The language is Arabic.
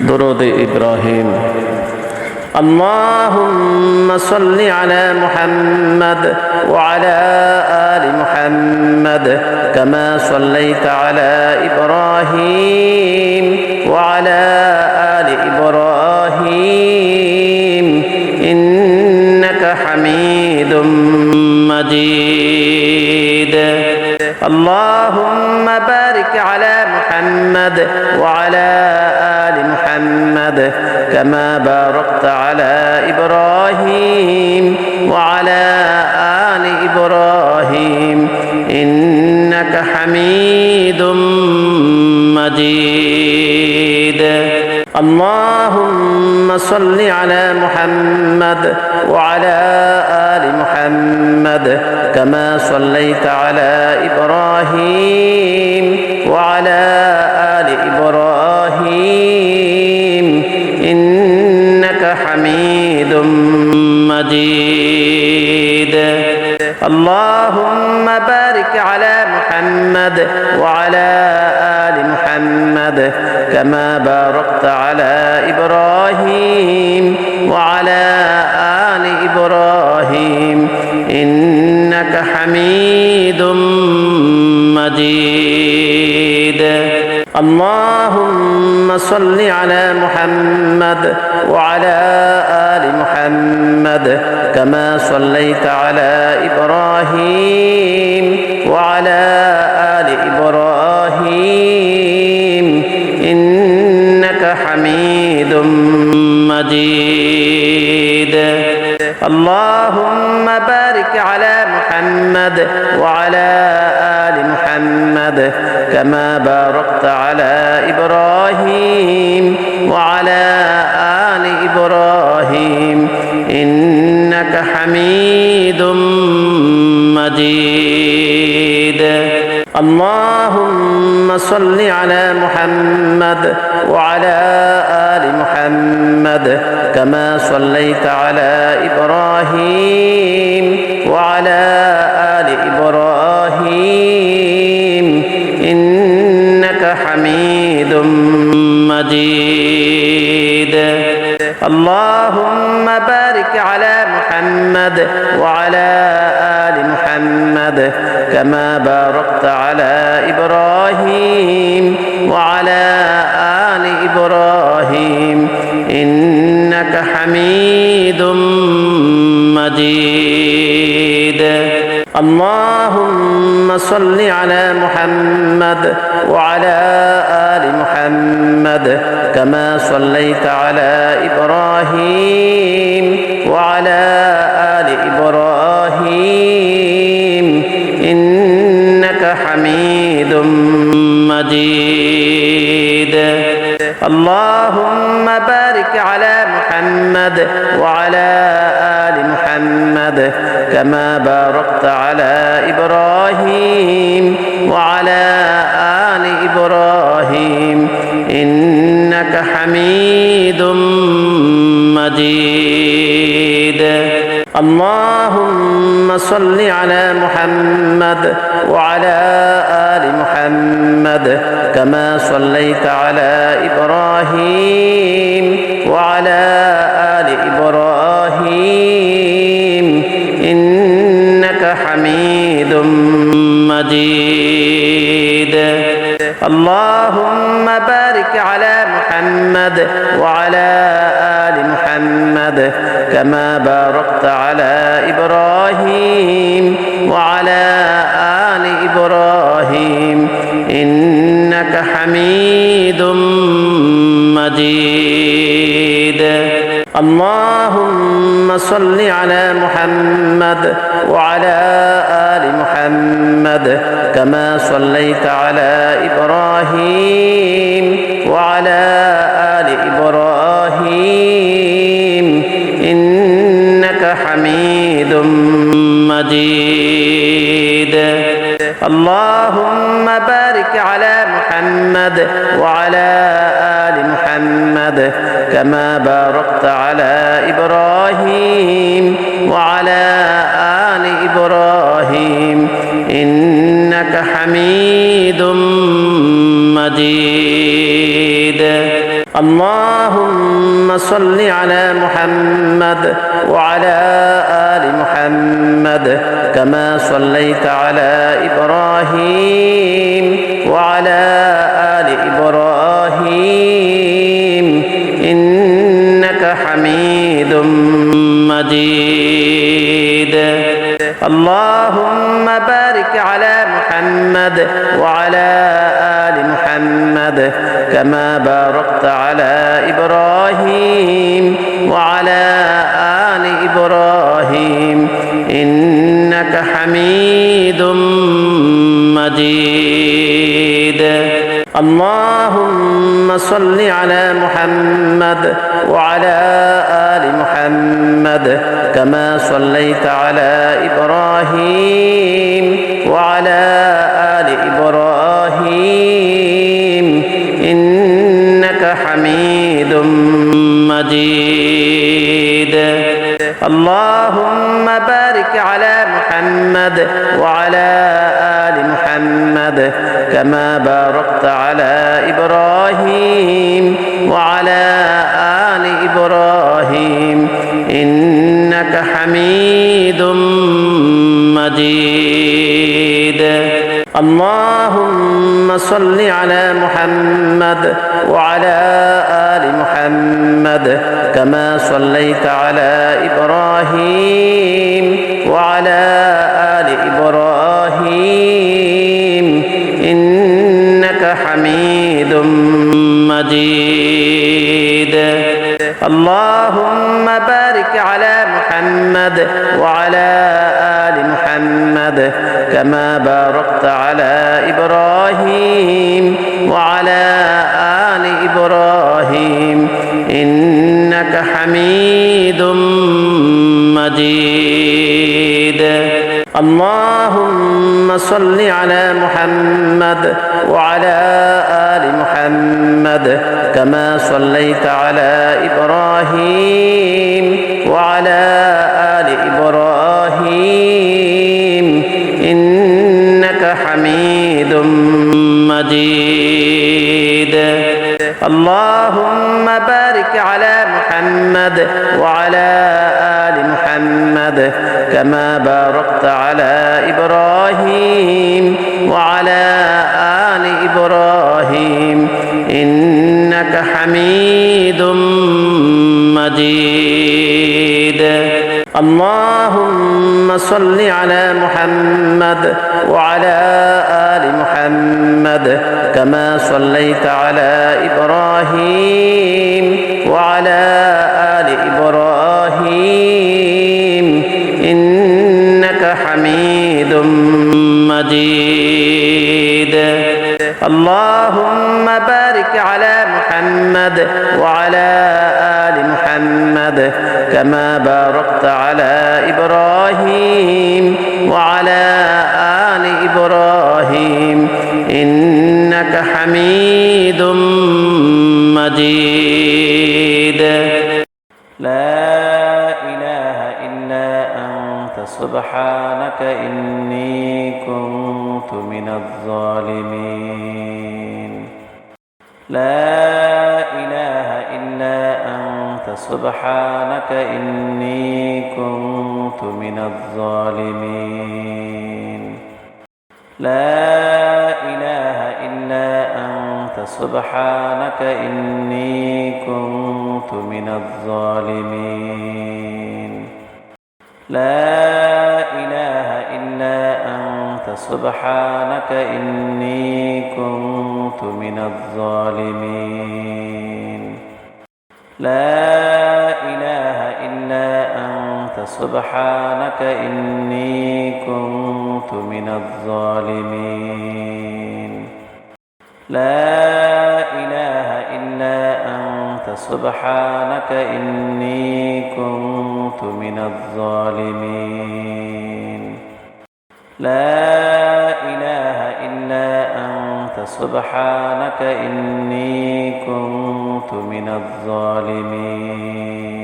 درود إبراهيم. اللهم صل على محمد وعلى آل محمد كما صليت على إبراهيم وعلى آل إبراهيم إنك حميد مجيد. اللهم بارك على محمد وعلى آل محمد كما باركت على إبراهيم وعلى آل إبراهيم إنك حميد مجيد. اللهم صل على محمد وعلى آل محمد كما صليت على إبراهيم وعلى آل إبراهيم إنك حميد مجيد. اللهم بارك على محمد وعلى آل محمد كما باركت على إبراهيم وعلى آل إبراهيم إنك حميد مجيد. اللهم صل على محمد وعلى آل محمد كما صليت على إبراهيم وعلى آل إبراهيم إنك حميد مجيد. اللهم بارك على محمد وعلى آل محمد كما باركت على إبراهيم وعلى آل إبراهيم إنك حميد مجيد. اللهم صل على محمد وعلى آل محمد كما صليت على إبراهيم وعلى آل إبراهيم إنك حميد مجيد. اللهم بارك على محمد وعلى آل محمد كما باركت على إبراهيم وعلى آل إبراهيم إنك حميد مجيد. اللهم صل على محمد وعلى آل محمد كما صليت على إبراهيم وعلى آل إبراهيم إنك حميد مجيد. اللهم بارك على محمد وعلى آل محمد كما باركت على إبراهيم وعلى آل إبراهيم إنك حميد مجيد. اللهم صل على محمد وعلى آل محمد كما صليت على إبراهيم وعلى آل إبراهيم إنك حميد مجيد. اللهم بارك على محمد وعلى آل محمد كما باركت على إبراهيم وعلى آل إبراهيم إنك حميد مجيد. اللهم صل على محمد وعلى آل محمد كما صليت على إبراهيم وعلى آل إبراهيم إنك حميد مجيد. اللهم بارك على محمد وعلى آل محمد كما باركت على إبراهيم وعلى آل إبراهيم إنك حميد مجيد. اللهم صل على محمد وعلى آل محمد كما صليت على إبراهيم وعلى آل إبراهيم إنك حميد مجيد اللهم بارك على محمد وعلى آل محمد كما باركت على إبراهيم وعلى آل إبراهيم إنك حميد مجيد اللهم صل على محمد وعلى آل محمد كما صليت على إبراهيم وعلى آل إبراهيم إنك حميد مجيد اللهم بارك على محمد وعلى آل محمد كما باركت على إبراهيم وعلى آل إبراهيم إنك حميد مجيد اللهم صل على محمد وعلى آل محمد كما صليت على إبراهيم وعلى آل إبراهيم إنك حميد مجيد اللهم بارك على محمد وعلى آل محمد كما باركت على إبراهيم وعلى آل إبراهيم إنك حميد مجيد اللهم صل على محمد وعلى آل محمد كما صليت على إبراهيم وعلى آل إبراهيم إنك حميد مجيد اللهم بارك على محمد وعلى آل محمد كما باركت على إبراهيم وعلى آل إبراهيم إنك حميد مجيد اللهم صل على محمد وعلى آل محمد كما صليت على إبراهيم وعلى آل إبراهيم إنك حميد مجيد اللهم بارك على محمد وعلى آل محمد كما باركت على إبراهيم وعلى آل إبراهيم إنك حميد مجيد لا إله إلا أنت سبحانك إني كنت من الظالمين لا إله إلا أنت سبحانك إني كنت من الظالمين لا إله إلا أنت سبحانك إني كنت من الظالمين لا إله إلا أنت سبحانك إني كنت من الظالمين لا إله إلا أنت سبحانك إني كنت من الظالمين لا إله إلا أنت سبحانك إني كنت من الظالمين لا إله إلا أنت سبحانك إني كنت من الظالمين